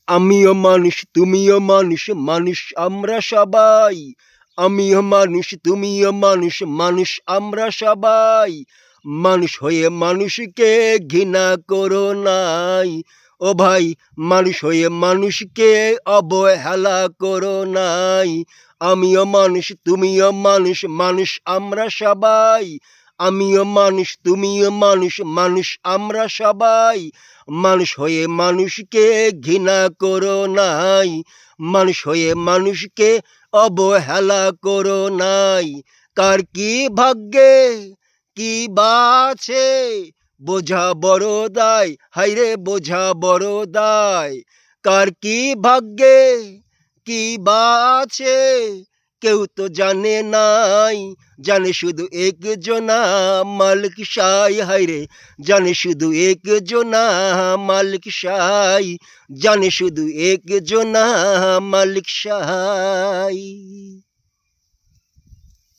আমিও মানুষ তুমিও মানুষ, মানুষ আমরা সবাই। আমিও মানুষ তুমিও মানুষ, মানুষ আমরা সবাই। মানুষ হয়ে মানুষকে ঘৃণা করো নাই। ও ভাই, মানুষ হয়ে মানুষকে অবহেলা করো নাই। আমিও মানুষ তুমিও মানুষ, মানুষ আমরা সবাই। আমিও মানুষ তুমিও মানুষ, মানুষ আমরা সবাই। মানুষ হয়ে মানুষকে ঘৃণা করো নাই। মানুষ হয়ে মানুষকে অবহেলা করো নাই। কার কি ভাগ্যে কি বা আছে, বোঝা বড় দায়, হায়রে বোঝা বড় দায়। কার কি ভাগ্যে কি বা আছে, কেউ তো জানে নাই। জানে শুধু একজনা, মালিক সাই, হায়রে জানে শুধু একজনা, মালিক সাই। জানে শুধু একজনা, মালিক সাই।